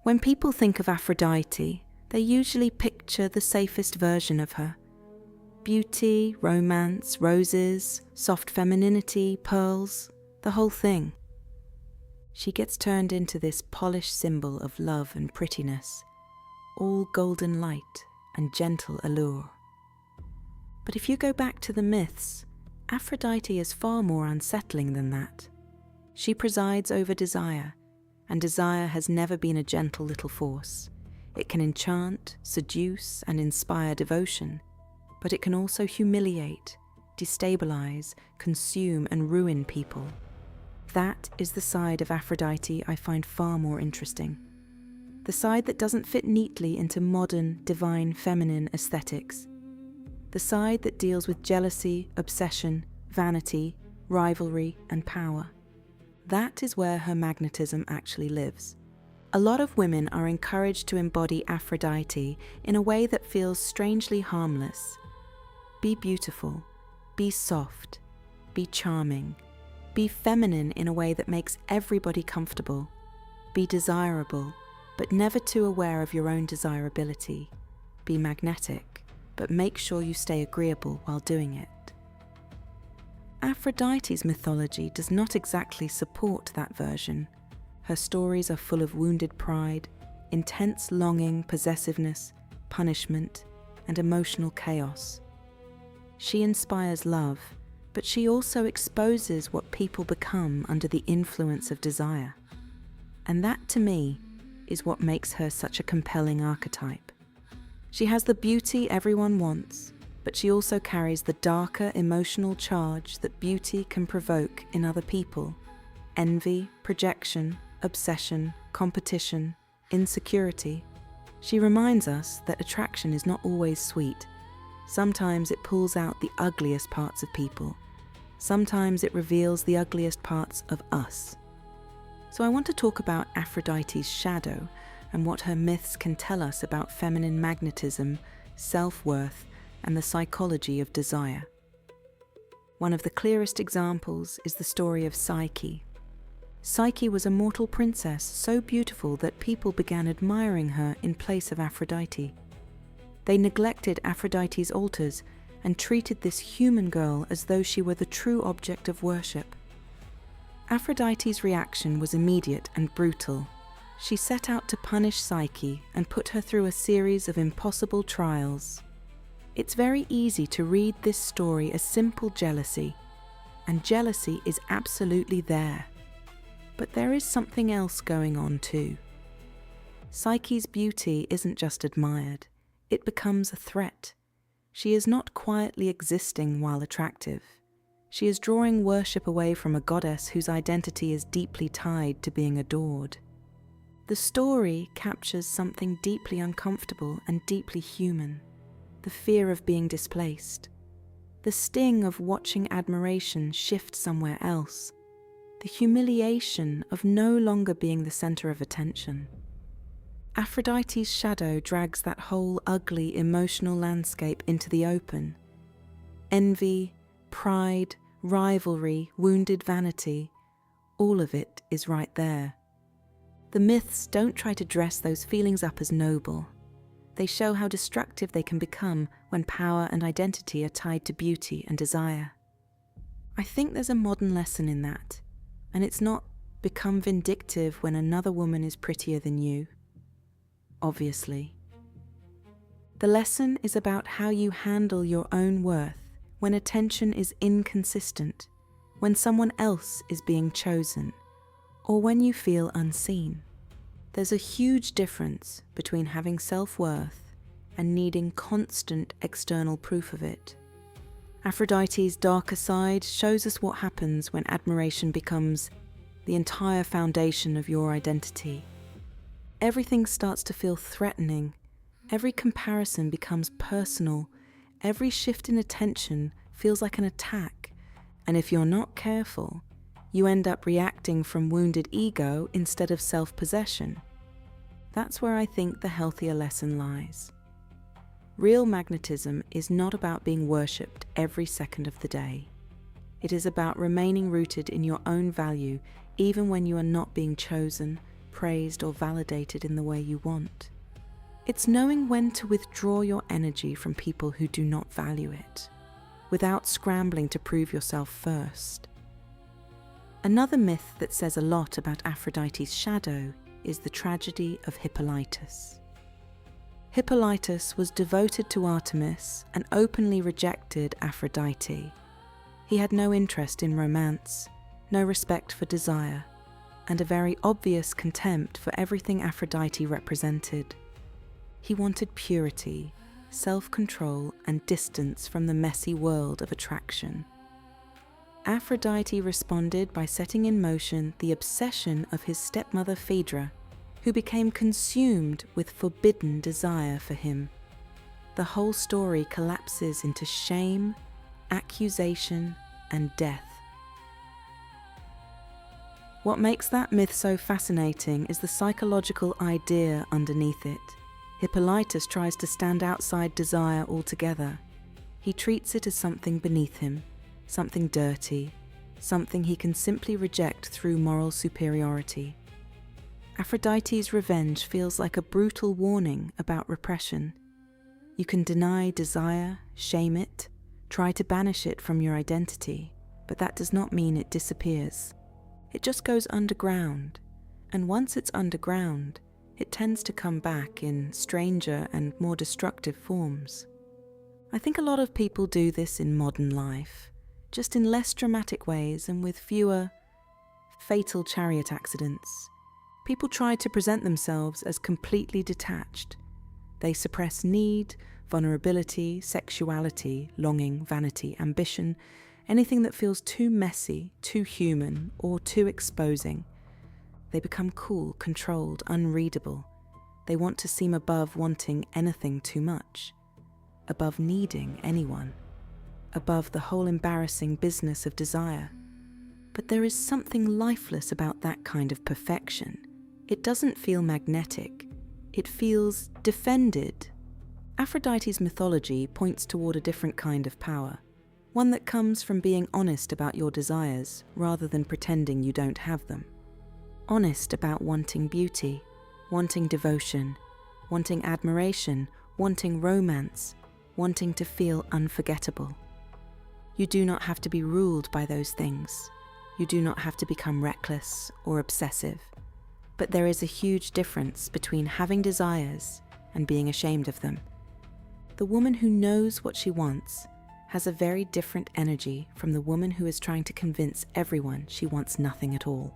When people think of Aphrodite, they usually picture the safest version of her. Beauty, romance, roses, soft femininity, pearls, the whole thing. She gets turned into this polished symbol of love and prettiness, all golden light and gentle allure. But if you go back to the myths, Aphrodite is far more unsettling than that. She presides over desire, and desire has never been a gentle little force. It can enchant, seduce, and inspire devotion, but it can also humiliate, destabilize, consume, and ruin people. That is the side of Aphrodite I find far more interesting. The side that doesn't fit neatly into modern, divine, feminine aesthetics. The side that deals with jealousy, obsession, vanity, rivalry, and power. That is where her magnetism actually lives. A lot of women are encouraged to embody Aphrodite in a way that feels strangely harmless. Be beautiful, be soft, be charming, be feminine in a way that makes everybody comfortable, be desirable, but never too aware of your own desirability, be magnetic, but make sure you stay agreeable while doing it. Aphrodite's mythology does not exactly support that version. Her stories are full of wounded pride, intense longing, possessiveness, punishment, and emotional chaos. She inspires love, but she also exposes what people become under the influence of desire. And that, to me, is what makes her such a compelling archetype. She has the beauty everyone wants, but she also carries the darker emotional charge that beauty can provoke in other people. Envy, projection, obsession, competition, insecurity. She reminds us that attraction is not always sweet. Sometimes it pulls out the ugliest parts of people. Sometimes it reveals the ugliest parts of us. So I want to talk about Aphrodite's shadow and what her myths can tell us about feminine magnetism, self-worth, and the psychology of desire. One of the clearest examples is the story of Psyche. Psyche was a mortal princess so beautiful that people began admiring her in place of Aphrodite. They neglected Aphrodite's altars and treated this human girl as though she were the true object of worship. Aphrodite's reaction was immediate and brutal. She set out to punish Psyche and put her through a series of impossible trials. It's very easy to read this story as simple jealousy, and jealousy is absolutely there. But there is something else going on too. Psyche's beauty isn't just admired, it becomes a threat. She is not quietly existing while attractive. She is drawing worship away from a goddess whose identity is deeply tied to being adored. The story captures something deeply uncomfortable and deeply human. The fear of being displaced. The sting of watching admiration shift somewhere else. The humiliation of no longer being the center of attention. Aphrodite's shadow drags that whole ugly emotional landscape into the open. Envy, pride, rivalry, wounded vanity, all of it is right there. The myths don't try to dress those feelings up as noble. They show how destructive they can become when power and identity are tied to beauty and desire. I think there's a modern lesson in that, and it's not become vindictive when another woman is prettier than you. Obviously. The lesson is about how you handle your own worth when attention is inconsistent, when someone else is being chosen, or when you feel unseen. There's a huge difference between having self-worth and needing constant external proof of it. Aphrodite's darker side shows us what happens when admiration becomes the entire foundation of your identity. Everything starts to feel threatening. Every comparison becomes personal. Every shift in attention feels like an attack. And if you're not careful, you end up reacting from wounded ego instead of self-possession. That's where I think the healthier lesson lies. Real magnetism is not about being worshipped every second of the day. It is about remaining rooted in your own value even when you are not being chosen, praised or validated in the way you want. It's knowing when to withdraw your energy from people who do not value it, without scrambling to prove yourself first. Another myth that says a lot about Aphrodite's shadow is the tragedy of Hippolytus. Hippolytus was devoted to Artemis and openly rejected Aphrodite. He had no interest in romance, no respect for desire, and a very obvious contempt for everything Aphrodite represented. He wanted purity, self-control, and distance from the messy world of attraction. Aphrodite responded by setting in motion the obsession of his stepmother Phaedra, who became consumed with forbidden desire for him. The whole story collapses into shame, accusation, and death. What makes that myth so fascinating is the psychological idea underneath it. Hippolytus tries to stand outside desire altogether. He treats it as something beneath him, something dirty, something he can simply reject through moral superiority. Aphrodite's revenge feels like a brutal warning about repression. You can deny desire, shame it, try to banish it from your identity, but that does not mean it disappears. It just goes underground, and once it's underground, it tends to come back in stranger and more destructive forms. I think a lot of people do this in modern life, just in less dramatic ways and with fewer fatal chariot accidents. People try to present themselves as completely detached. They suppress need, vulnerability, sexuality, longing, vanity, ambition, anything that feels too messy, too human, or too exposing. They become cool, controlled, unreadable. They want to seem above wanting anything too much, above needing anyone, above the whole embarrassing business of desire. But there is something lifeless about that kind of perfection. It doesn't feel magnetic. It feels defended. Aphrodite's mythology points toward a different kind of power, one that comes from being honest about your desires rather than pretending you don't have them. Honest about wanting beauty, wanting devotion, wanting admiration, wanting romance, wanting to feel unforgettable. You do not have to be ruled by those things. You do not have to become reckless or obsessive. But there is a huge difference between having desires and being ashamed of them. The woman who knows what she wants has a very different energy from the woman who is trying to convince everyone she wants nothing at all.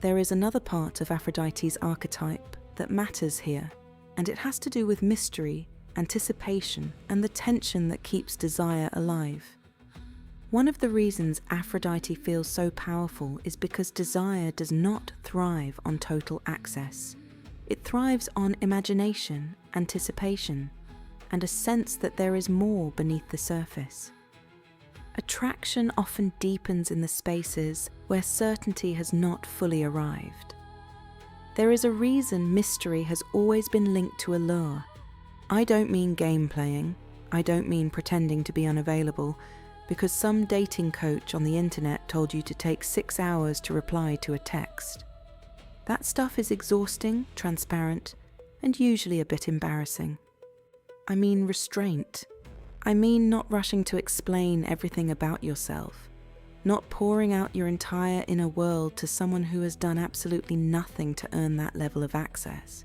There is another part of Aphrodite's archetype that matters here, and it has to do with mystery, anticipation, and the tension that keeps desire alive. One of the reasons Aphrodite feels so powerful is because desire does not thrive on total access. It thrives on imagination, anticipation, and a sense that there is more beneath the surface. Attraction often deepens in the spaces where certainty has not fully arrived. There is a reason mystery has always been linked to allure. I don't mean game playing, I don't mean pretending to be unavailable, because some dating coach on the internet told you to take 6 hours to reply to a text. That stuff is exhausting, transparent, and usually a bit embarrassing. I mean restraint. I mean not rushing to explain everything about yourself, not pouring out your entire inner world to someone who has done absolutely nothing to earn that level of access,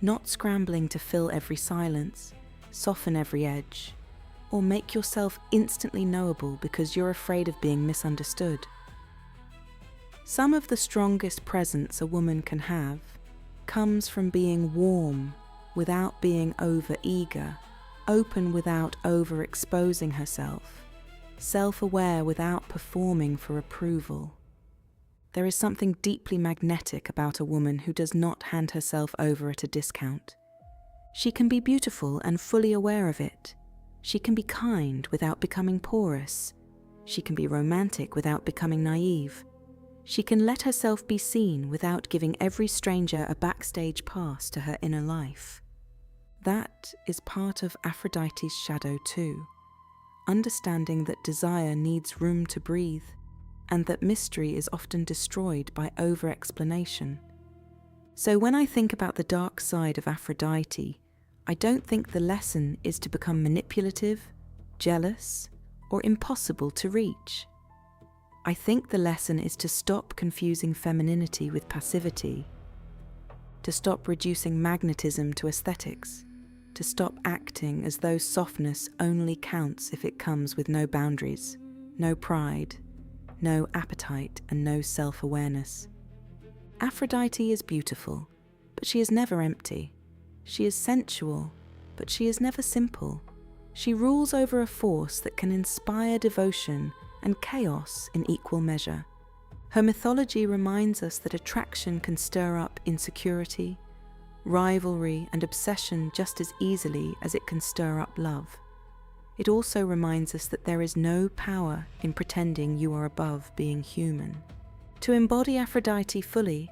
not scrambling to fill every silence, soften every edge, or make yourself instantly knowable because you're afraid of being misunderstood. Some of the strongest presence a woman can have comes from being warm without being over-eager, open without overexposing herself, self-aware without performing for approval. There is something deeply magnetic about a woman who does not hand herself over at a discount. She can be beautiful and fully aware of it. She can be kind without becoming porous. She can be romantic without becoming naive. She can let herself be seen without giving every stranger a backstage pass to her inner life. That is part of Aphrodite's shadow too, understanding that desire needs room to breathe, and that mystery is often destroyed by over-explanation. So when I think about the dark side of Aphrodite, I don't think the lesson is to become manipulative, jealous, or impossible to reach. I think the lesson is to stop confusing femininity with passivity, to stop reducing magnetism to aesthetics, to stop acting as though softness only counts if it comes with no boundaries, no pride, no appetite, and no self-awareness. Aphrodite is beautiful, but she is never empty. She is sensual, but she is never simple. She rules over a force that can inspire devotion and chaos in equal measure. Her mythology reminds us that attraction can stir up insecurity, rivalry, and obsession just as easily as it can stir up love. It also reminds us that there is no power in pretending you are above being human. To embody Aphrodite fully,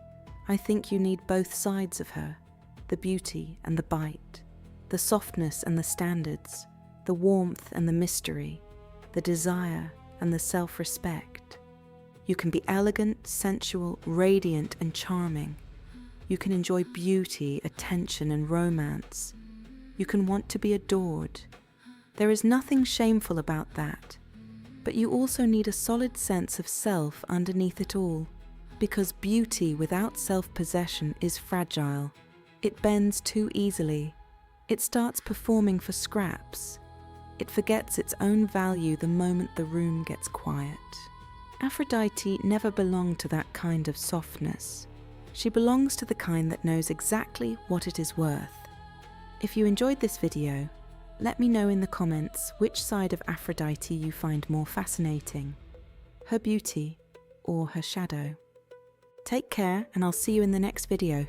I think you need both sides of her, the beauty and the bite, the softness and the standards, the warmth and the mystery, the desire and the self-respect. You can be elegant, sensual, radiant, and charming. You can enjoy beauty, attention, and romance. You can want to be adored. There is nothing shameful about that. But you also need a solid sense of self underneath it all, because beauty without self-possession is fragile. It bends too easily. It starts performing for scraps. It forgets its own value the moment the room gets quiet. Aphrodite never belonged to that kind of softness. She belongs to the kind that knows exactly what it is worth. If you enjoyed this video, let me know in the comments which side of Aphrodite you find more fascinating, her beauty or her shadow. Take care, and I'll see you in the next video.